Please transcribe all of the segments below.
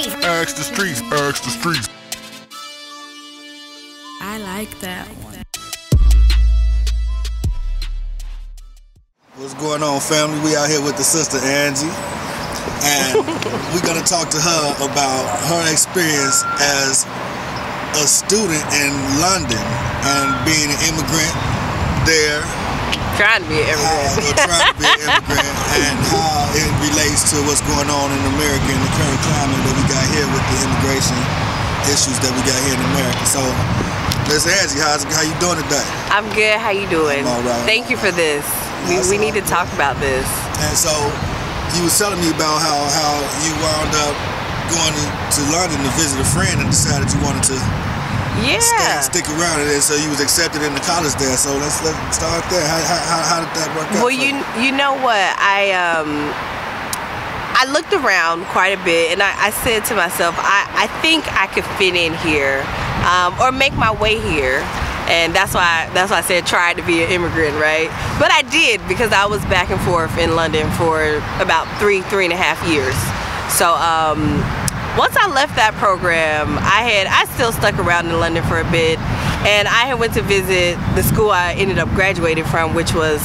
Ask the streets, ask the streets. I like that one. What's going on, family? We out here with the sister Angie, and we're gonna talk to her about her experience as a student in London and being an immigrant there. Trying to be an immigrant. Trying to be an immigrant, and how it relates to what's going on in America and the current climate that we got here with the immigration issues that we got here in America. So, Miss Angie, how you doing today? I'm good. How you doing? I'm all right. Thank you for this. We need to talk about this. And so, you was telling me about how you wound up going to London to visit a friend and decided you wanted to stick around, and so you was accepted in the college there. So let's start there. How did that work out? Well, you know what, I looked around quite a bit, and I said to myself, I think I could fit in here, or make my way here. And that's why I said try to be an immigrant, right? But I did, because I was back and forth in London for about three and a half years. So once I left that program, I still stuck around in London for a bit, and I had went to visit the school I ended up graduating from, which was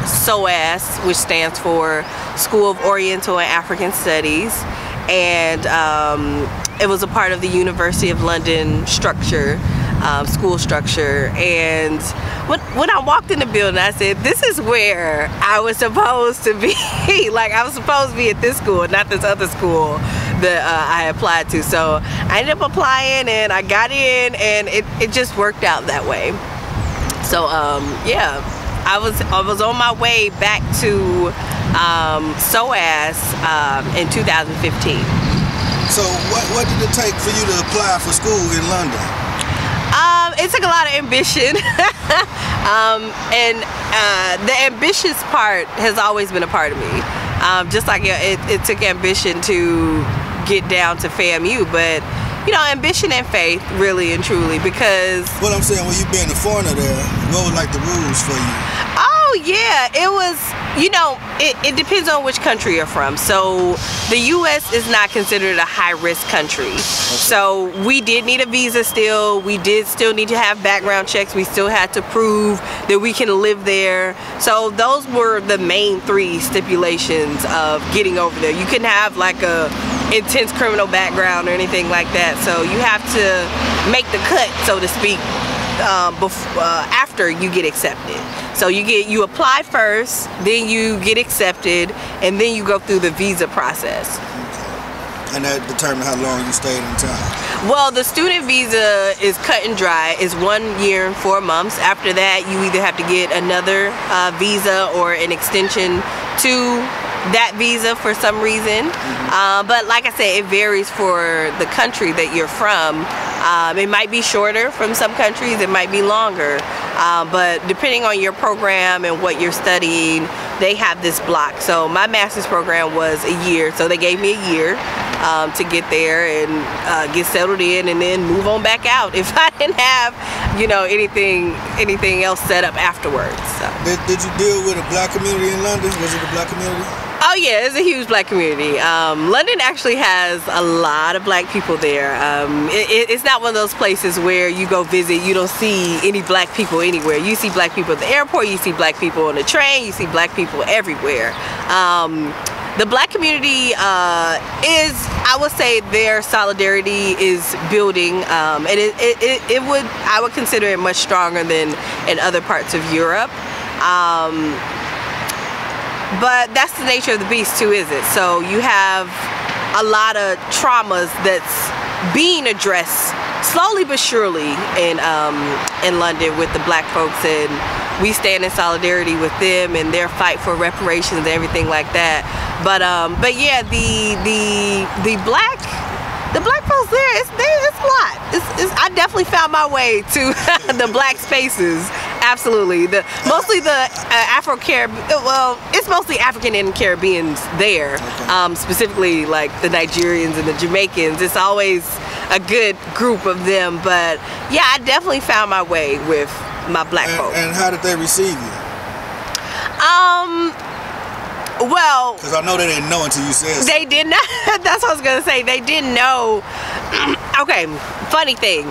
SOAS, which stands for School of Oriental and African Studies, and it was a part of the University of London structure. School structure. And when I walked in the building, I said, this is where I was supposed to be. Like, I was supposed to be at this school, not this other school that I applied to. So I ended up applying, and I got in, and it just worked out that way. So yeah, I was on my way back to SOAS in 2015. So what did it take for you to apply for school in London? It took a lot of ambition, and the ambitious part has always been a part of me. Just like it took ambition to get down to FAMU, but you know, ambition and faith, really and truly, because... What I'm saying, when you being a foreigner there, what were like the rules for you? Oh yeah, it was, you know, it depends on which country you're from. So the US is not considered a high-risk country. Okay. So we did need a visa still. We did still need to have background checks. We still had to prove that we can live there. So those were the main three stipulations of getting over there. You couldn't have like a intense criminal background or anything like that. So you have to make the cut, so to speak, after you get accepted. So you apply first, then you get accepted, and then you go through the visa process. Okay. And that determines how long you stayed in town? Well, the student visa is cut and dry. It's 1 year and 4 months. After that, you either have to get another visa or an extension to that visa for some reason. But like I said, it varies for the country that you're from. It might be shorter from some countries, it might be longer. But depending on your program and what you're studying, they have this block. So my master's program was a year, so they gave me a year to get there and get settled in, and then move on back out if I didn't have, you know, anything else set up afterwards. So. Did you deal with a black community in London? Was it a black community? Oh yeah, it's a huge black community. London actually has a lot of black people there. It's not one of those places where you go visit, you don't see any black people anywhere. You see black people at the airport, you see black people on the train, you see black people everywhere. The black community I would say their solidarity is building, and I would consider it much stronger than in other parts of Europe. But that's the nature of the beast too, is it? So you have a lot of traumas that's being addressed slowly but surely in London with the black folks, and we stand in solidarity with them and their fight for reparations and everything like that. But yeah, the black folks there, it's a lot. I definitely found my way to the black spaces. Absolutely. Mostly the Afro-Caribbean, well, it's mostly African and Caribbeans there. Okay. Specifically like the Nigerians and the Jamaicans. It's always a good group of them. But yeah, I definitely found my way with my black folks. And how did they receive you? Well, because I know they didn't know until you said so. They did not. That's what I was gonna say. They didn't know. Okay, funny thing,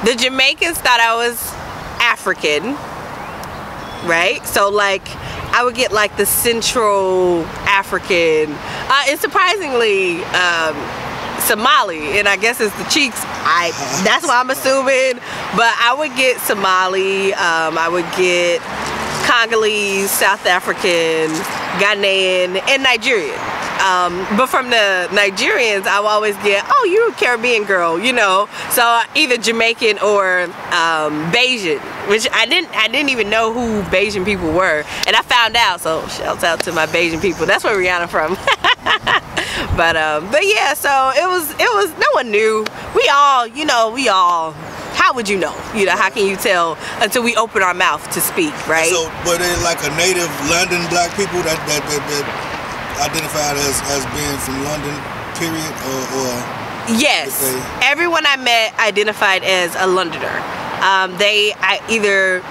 the Jamaicans thought I was African, right? So like, I would get like the Central African, and surprisingly, Somali, and I guess it's the cheeks. That's what I'm assuming. But I would get Somali. I would get Congolese, South African, Ghanaian, and Nigerian. But from the Nigerians, I would always get, oh, you're a Caribbean girl, you know. So either Jamaican or Bajan, which I didn't even know who Bajan people were, and I found out. So shouts out to my Bajan people. That's where Rihanna from. But yeah, so it was no one knew. We all. How would you know? You know, how can you tell until we open our mouth to speak, right? So were they like a native London black people that identified as being from London, period, or yes, everyone I met identified as a Londoner. They either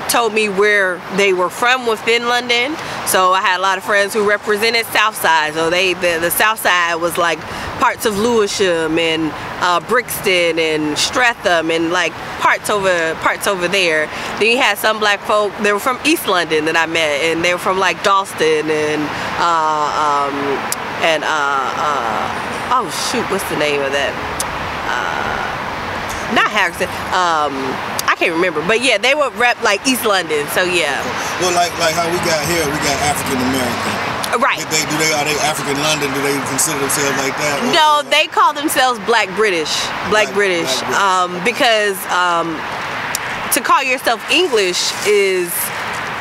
told me where they were from within London. So I had a lot of friends who represented Southside. So the Southside was like parts of Lewisham and Brixton and Streatham and like parts over there. Then you had some black folk. They were from East London that I met, and they were from like Dalston and oh shoot, what's the name of that? Not Harrison. I can't remember, but yeah, they would rep like East London. So yeah. Well, like how we got here, we got African American. Right. Are they African London? Do they consider themselves like that? No, they call themselves Black British. Black British. Because to call yourself English is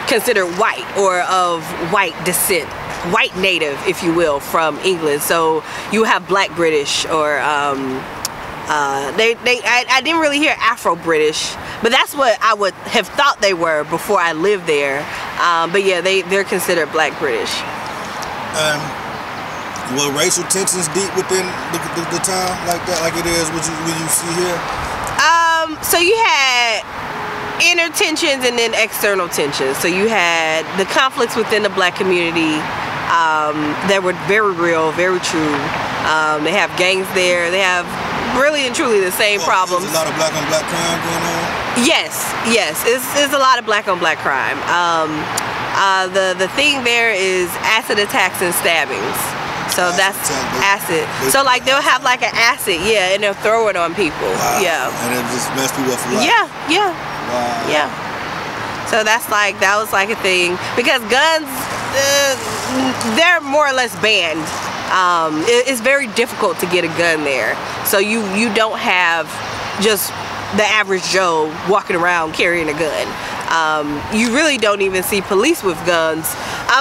considered white or of white descent. White native, if you will, from England. So you have Black British or I didn't really hear Afro-British, but that's what I would have thought they were before I lived there. But yeah, they're considered Black British. Were racial tensions deep within the town like that, like it is what you see here? So you had inner tensions and then external tensions. So you had the conflicts within the black community that were very real, very true. They have gangs there. They have really and truly the same problems. There's a lot of black on black crime going on? Yes, it's a lot of black on black crime. The thing there is acid attacks and stabbings. So that's acid. So like they'll have like an acid, yeah, and they'll throw it on people. Wow. Yeah. And it just mess people up for life. Yeah. Wow. Yeah. So that was like a thing because guns, they're more or less banned. It's very difficult to get a gun there. So you don't have just the average Joe walking around carrying a gun. You really don't even see police with guns.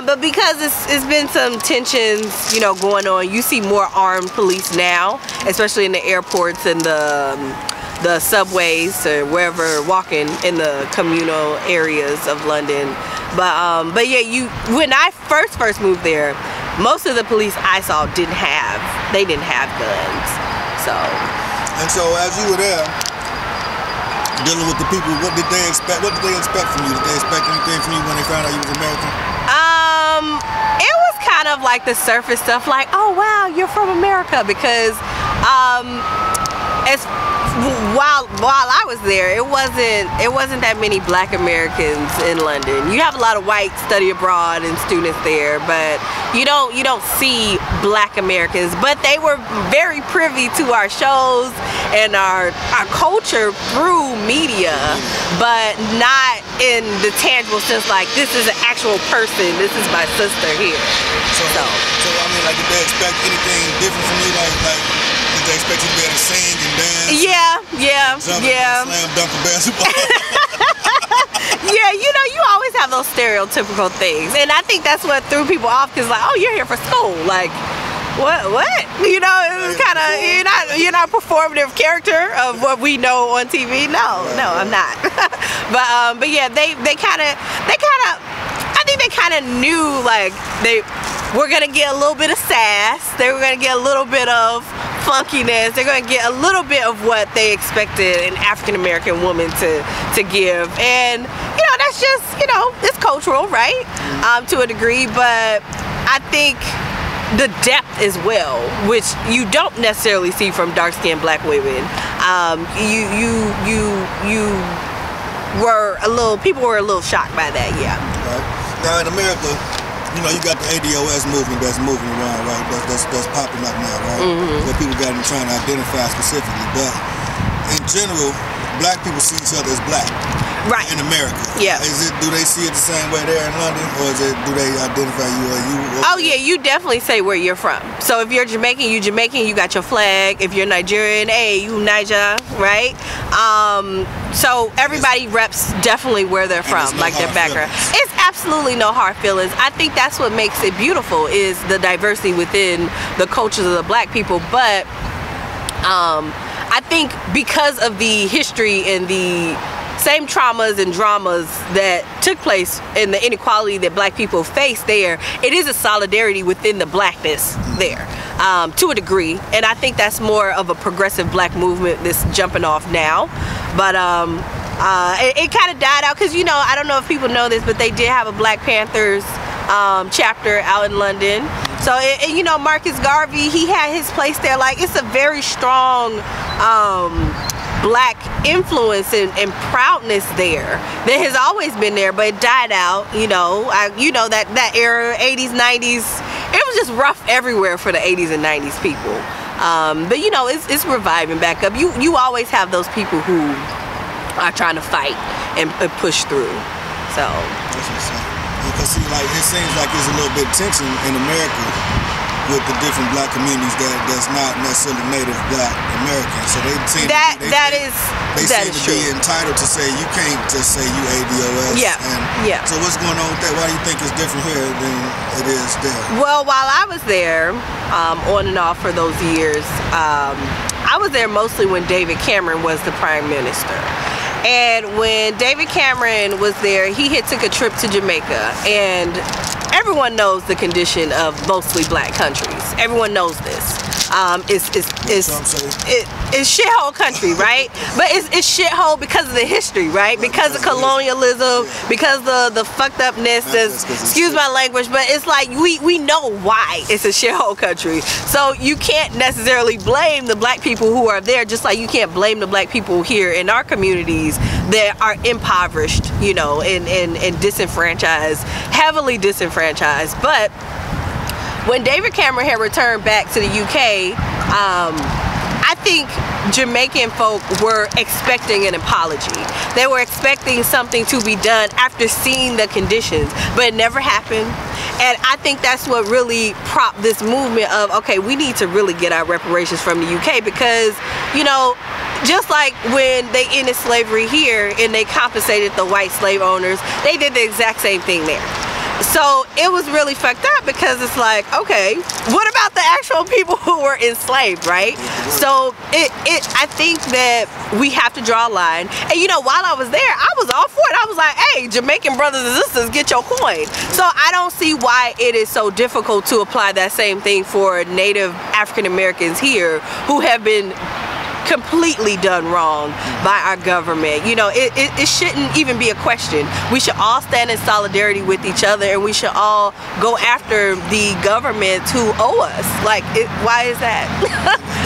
But because it's been some tensions, you know, going on, you see more armed police now, especially in the airports and the subways or wherever, walking in the communal areas of London. But yeah, when I first moved there, most of the police I saw didn't have guns. So. And so as you were there, dealing with the people, what did they expect? What did they expect from you? Did they expect anything from you when they found out you was American? It was kind of like the surface stuff, like, oh wow, you're from America, because while I was there, it wasn't that many black Americans in London. You have a lot of white study abroad and students there, but you don't see black Americans. But they were very privy to our shows and our culture through media, but not in the tangible sense like this is an actual person, this is my sister here. So I mean, like, did they expect anything different from you? Like did they expect you to be able to sing and dance? Yeah. Slam dunk a basketball. Yeah, you know, you always have those stereotypical things, and I think that's what threw people off, because like, oh, you're here for school, like what? You know, it was kind of, you're not a performative character of what we know on TV. No, I'm not. But yeah, they kind of, I think they kind of knew, like, they were gonna get a little bit of sass. They were gonna get a little bit of funkiness. They're gonna get a little bit of what they expected an African American woman to give, and you know, that's just, you know, it's cultural, right? To a degree, but I think the depth as well, which you don't necessarily see from dark-skinned black women. People were a little shocked by that, yeah. Right. Now in America, you know, you got the ADOS movement that's moving around, right? That's popping up now, right? Where people got them trying to identify specifically, but in general, black people see each other as black. Right. In America. Yeah. Do they see it the same way there in London, or do they identify you or you? Oh yeah, you definitely say where you're from. So if you're Jamaican, you got your flag. If you're Nigerian, hey, you Niger, right? So everybody reps definitely where they're from, like their background. It's absolutely no hard feelings. I think that's what makes it beautiful, is the diversity within the cultures of the black people. But I think because of the history and the same traumas and dramas that took place and the inequality that black people face there, it is a solidarity within the blackness there, to a degree. And I think that's more of a progressive black movement that's jumping off now. But it kind of died out because, you know, I don't know if people know this, but they did have a Black Panthers chapter out in London. So, and you know, Marcus Garvey, he had his place there. Like, it's a very strong black influence and proudness there that has always been there, but it died out. You know, that era, 80s, 90s, it was just rough everywhere for the 80s and 90s people. But you know, it's reviving back up. You always have those people who are trying to fight and push through. So. That's what's up. Because see, like, it seems like there's a little bit of tension in America with the different black communities that's not necessarily native black Americans. So they seem that to true. be entitled to say, you can't just say you ADOS. Yeah. And so what's going on with that? Why do you think it's different here than it is there? Well, while I was there, on and off for those years, I was there mostly when David Cameron was the Prime Minister. And when David Cameron was there, he had took a trip to Jamaica, and everyone knows the condition of mostly black countries. Everyone knows this. It's shithole country, right? But it's shithole because of the history, right? Because of colonialism, because of the fucked upness. Excuse my language, but it's like we know why it's a shithole country. So you can't necessarily blame the black people who are there, just like you can't blame the black people here in our communities that are impoverished, you know, and disenfranchised, heavily disenfranchised. But when David Cameron had returned back to the UK, I think Jamaican folk were expecting an apology. They were expecting something to be done after seeing the conditions, but it never happened. And I think that's what really propped this movement of, okay, we need to really get our reparations from the UK, because, you know, just like when they ended slavery here and they compensated the white slave owners, they did the exact same thing there. So it was really fucked up, because it's like, okay, what about the actual people who were enslaved, right? So I think that we have to draw a line. And you know, while I was there, I was all for it. I was like, hey, Jamaican brothers and sisters, get your coin. So I don't see why it is so difficult to apply that same thing for Native African Americans here who have been completely done wrong by our government. You know, it shouldn't even be a question. We should all stand in solidarity with each other, and we should all go after the governments who owe us. Like, why is that?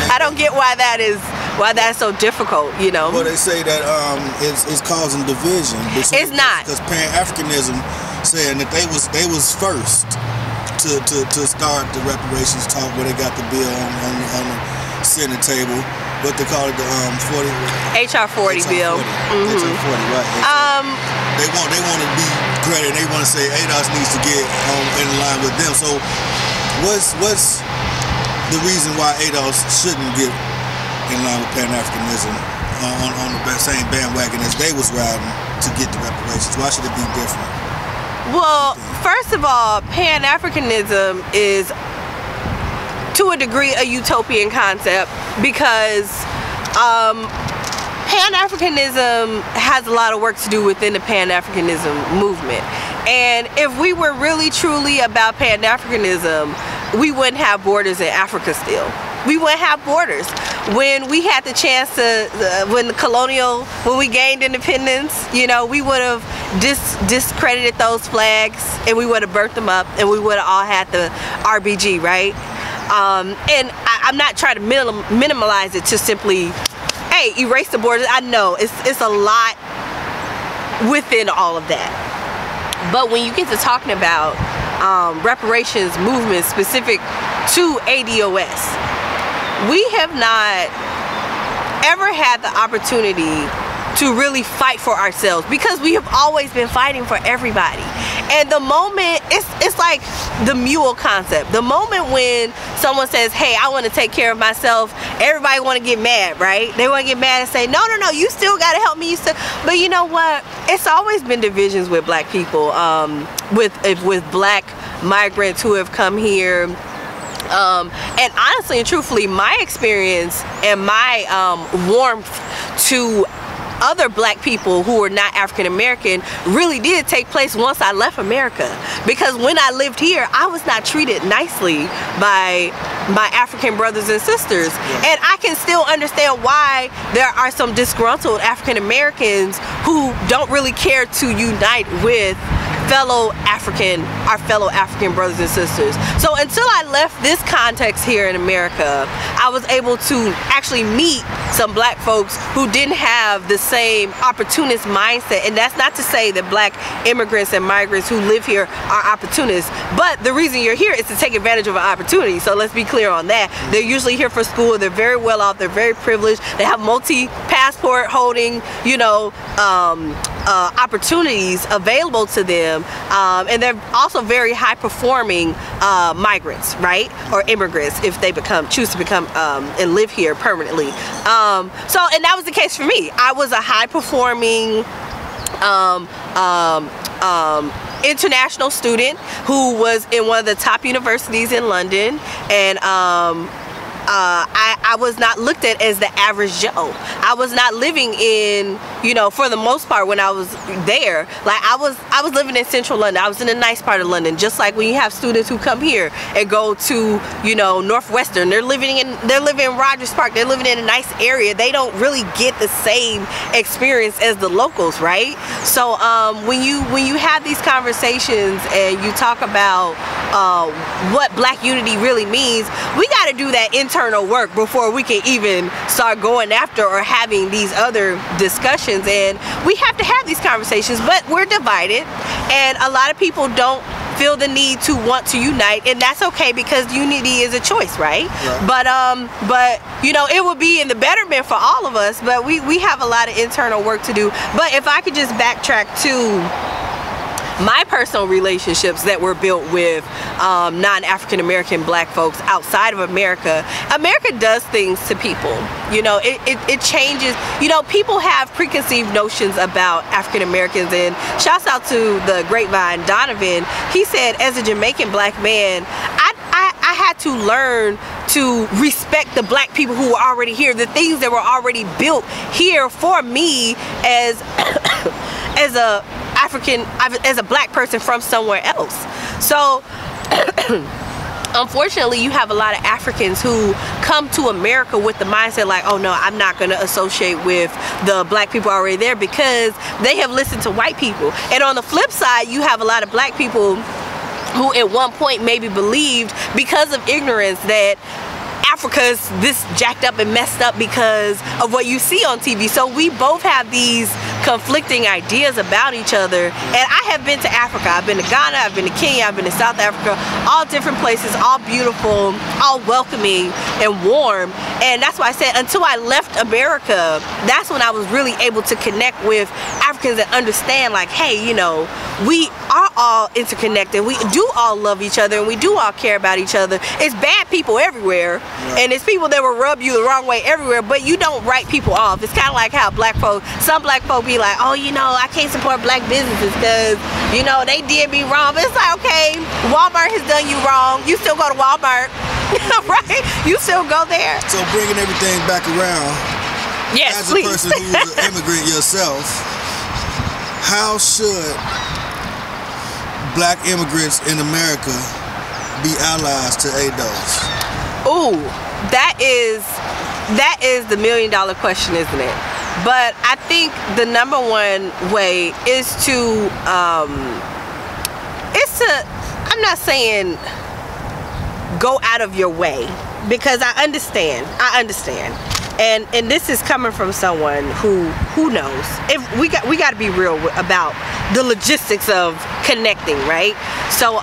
I don't get why that's so difficult, you know. Well, they say that it's causing division. It's not. Because PanAfricanism saying that they was first to start the reparations talk, where they got the bill on the Senate table. What they call it, the HR 40 bill. HR 40, right? They want to be greater, and they want to say ADOS needs to get in line with them. So, what's the reason why ADOS shouldn't get in line with PanAfricanism on the same bandwagon as they was riding to get the reparations? Why should it be different? Well, first of all, PanAfricanism is, to a degree, a utopian concept, because Pan-Africanism has a lot of work to do within the Pan-Africanism movement. And if we were really truly about Pan-Africanism, we wouldn't have borders in Africa still. We wouldn't have borders. When we had the chance to, when we gained independence, you know, we would have discredited those flags, and we would have burnt them up, and we would have all had the RBG, right? And I'm not trying to minimalize it to simply, hey, erase the borders. I know it's a lot within all of that. But when you get to talking about reparations movement specific to ADOS, we have not ever had the opportunity to really fight for ourselves, because we have always been fighting for everybody. And the moment, it's like the mule concept. The moment when someone says, hey, I want to take care of myself, everybody want to get mad, right? They want to get mad and say, no, you still got to help me. But you know what? It's always been divisions with black people, with black migrants who have come here. And honestly and truthfully, my experience and my warmth to other black people who were not African American really did take place once I left America. Because when I lived here, I was not treated nicely by my African brothers and sisters. And I can still understand why there are some disgruntled African Americans who don't really care to unite with our fellow African brothers and sisters. So until I left this context here in America, I was able to actually meet some black folks who didn't have the same opportunist mindset. And that's not to say that black immigrants and migrants who live here are opportunists, but the reason you're here is to take advantage of an opportunity. So let's be clear on that. They're usually here for school, they're very well off, they're very privileged, they have multi-passport holding, opportunities available to them, and they're also very high performing migrants, right, or immigrants if they choose to become and live here permanently. And that was the case for me. I was a high performing international student who was in one of the top universities in London, and I was not looked at as the average Joe. I was not living in, for the most part when I was there, like I was living in central London. I was in a nice part of London, just like when you have students who come here and go to, Northwestern. They're living in Rogers Park. They're living in a nice area. They don't really get the same experience as the locals, right? So when you have these conversations and you talk about what black unity really means, we got to do that internal work before we can even start going after or having these other discussions. And we have to have these conversations, but we're divided, and a lot of people don't feel the need to want to unite, and that's okay, because unity is a choice, right? But it would be in the betterment for all of us, but we have a lot of internal work to do. But if I could just backtrack to my personal relationships that were built with non-African American black folks outside of America. America does things to people. It changes. People have preconceived notions about African Americans, and shouts out to the grapevine Donovan. He said, as a Jamaican black man, I had to learn to respect the black people who were already here, the things that were already built here for me as as a black person from somewhere else. So unfortunately, you have a lot of Africans who come to America with the mindset like, oh no, I'm not going to associate with the black people already there, because they have listened to white people. And on the flip side, you have a lot of black people who at one point maybe believed, because of ignorance, that Africa's this jacked up and messed up because of what you see on TV. So we both have these conflicting ideas about each other. And I have been to Africa. I've been to Ghana, I've been to Kenya, I've been to South Africa, all different places, all beautiful, all welcoming and warm. And that's why I said, until I left America, that's when I was really able to connect with Africans and understand, like, hey, we are all interconnected. We do all love each other, and we do all care about each other. It's bad people everywhere, and it's people that will rub you the wrong way everywhere, but you don't write people off. It's kind of like how some black folk be like, oh, I can't support black businesses because, they did me wrong. But it's like, okay, Walmart has done you wrong. You still go to Walmart, right? You still go there. So bringing everything back around, yes, as a person who's an immigrant yourself, how should black immigrants in America be allies to ADOS? Ooh, that is the $1 million question, isn't it? But I think the number one way is to, I'm not saying go out of your way, because I understand. And this is coming from someone who knows. If we got to be real about the logistics of connecting, right? So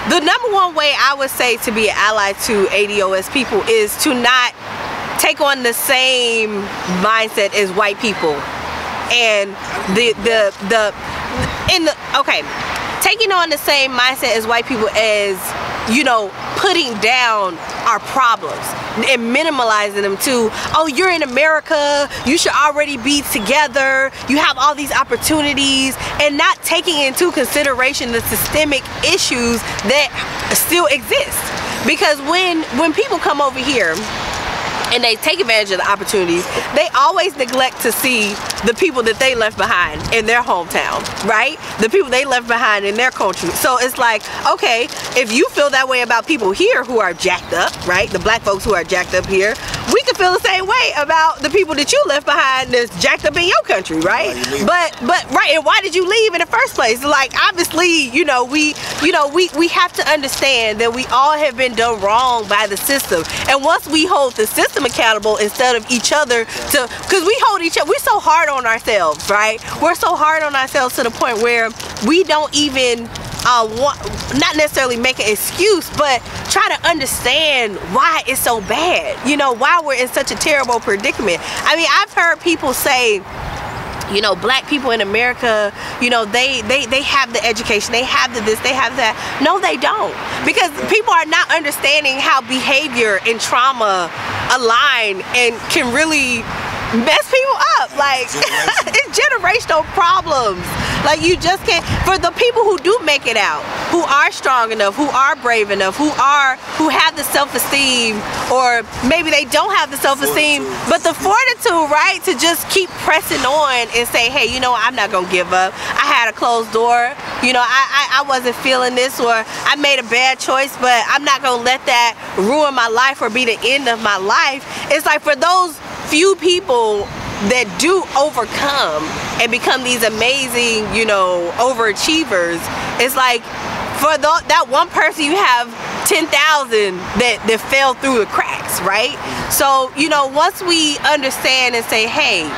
the number one way I would say to be an ally to ADOS people is to not take on the same mindset as white people. And taking on the same mindset as white people as, you know, putting down our problems and minimalizing them to, oh, you're in America, you should already be together, you have all these opportunities, and not taking into consideration the systemic issues that still exist. Because when people come over here and they take advantage of the opportunities, they always neglect to see the people that they left behind in their hometown, right? The people they left behind in their country. So it's like, okay, if you feel that way about people here who are jacked up, right? The black folks who are jacked up here, we can feel the same way about the people that you left behind that's jacked up in your country, right? But right, and why did you leave in the first place? Like, obviously, we have to understand that we all have been done wrong by the system. And once we hold the system accountable instead of each other, because we hold each other, we're so hard on ourselves, right? We're so hard on ourselves to the point where we don't even not necessarily make an excuse, but try to understand why it's so bad, why we're in such a terrible predicament. I mean, I've heard people say, black people in America, they have the education, they have the this, they have that. No, they don't. Because people are not understanding how behavior and trauma align and can really mess people up. Like, it's generational problems. Like, you just can't. For the people who do make it out, who are strong enough, who are brave enough, who have the self-esteem, or maybe they don't have the self-esteem, but the fortitude, right, to just keep pressing on and say, hey, I'm not gonna give up. I had a closed door. I wasn't feeling this, or I made a bad choice, but I'm not gonna let that ruin my life or be the end of my life. It's like, for those few people that do overcome and become these amazing, overachievers, it's like, for that one person, you have 10,000 that fell through the cracks, right? So, once we understand and say, hey,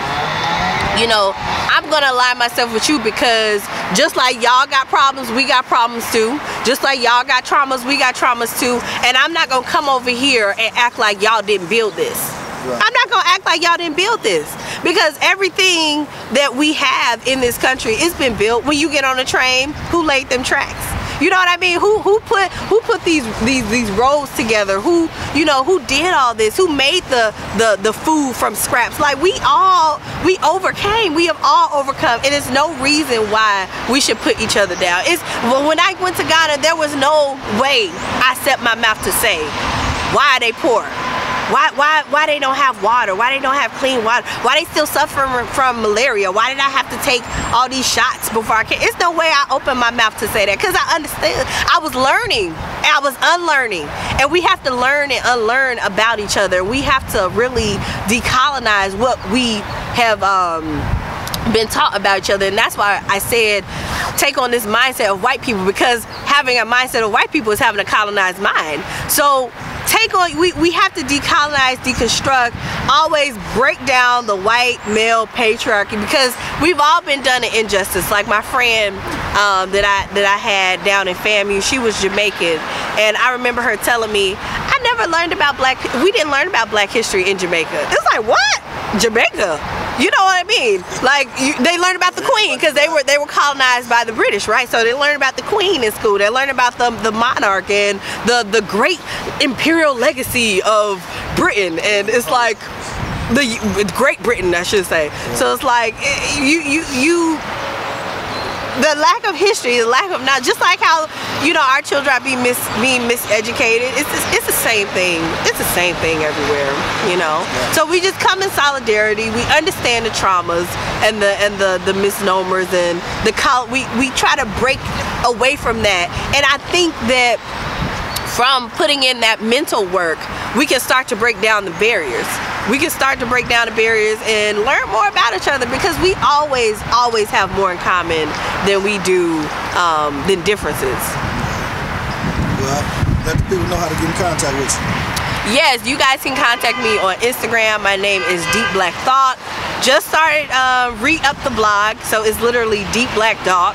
I'm gonna align myself with you, because just like y'all got problems, we got problems too. Just like y'all got traumas, we got traumas too. And I'm not gonna come over here and act like y'all didn't build this. Right. I'm not gonna act like y'all didn't build this, because everything that we have in this country has been built. When you get on a train, who laid them tracks? You know what I mean? Who put these roads together? Who did all this? Who made the food from scraps? Like, we overcame. We have all overcome, and there's no reason why we should put each other down. Well, when I went to Ghana, there was no way I set my mouth to say, why are they poor? Why they don't have water? Why they don't have clean water? Why they still suffering from malaria? Why did I have to take all these shots before I came? It's no way I opened my mouth to say that, because I understand. I was learning and I was unlearning, and we have to learn and unlearn about each other. We have to really decolonize what we have been taught about each other. And that's why I said take on this mindset of white people, because having a mindset of white people is having a colonized mind. So we have to decolonize, deconstruct, always break down the white male patriarchy, because we've all been done an injustice. Like my friend that I had down in FAMU, she was Jamaican, and I remember her telling me, I never learned about we didn't learn about black history in Jamaica. It's like, what? Jamaica? You know what I mean? Like, they learned about the Queen, because they were colonized by the British, right? So they learned about the Queen in school. They learned about the monarch and the great imperial legacy of Britain, and it's like the Great Britain, I should say. Yeah. So it's like the lack of history, the lack of knowledge, just like how our children are being miseducated. It's the same thing. It's the same thing everywhere. Yeah. So we just come in solidarity. We understand the traumas and the misnomers, and we try to break away from that. And I think that from putting in that mental work, we can start to break down the barriers. We can start to break down the barriers and learn more about each other, because we always have more in common than we do than differences. Well, let the people know how to get in contact with you. Yes, you guys can contact me on Instagram. My name is Deep Black Thought. Just started re-up the blog, so it's literally Deep Black Thought.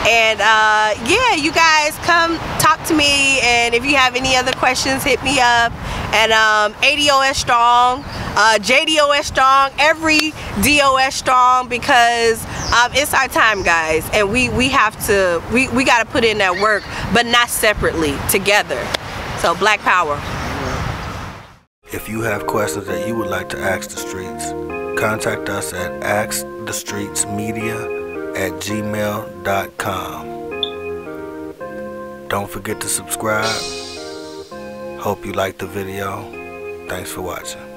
And yeah, you guys come talk to me, and if you have any other questions, hit me up. And ADOS strong, JDOS strong, every DOS strong, because it's our time, guys, and we got to put in that work, but not separately, together. So Black Power. If you have questions that you would like to ask the streets, contact us at askthestreetsmedia@gmail.com. Don't forget to subscribe. Hope you liked the video. Thanks for watching.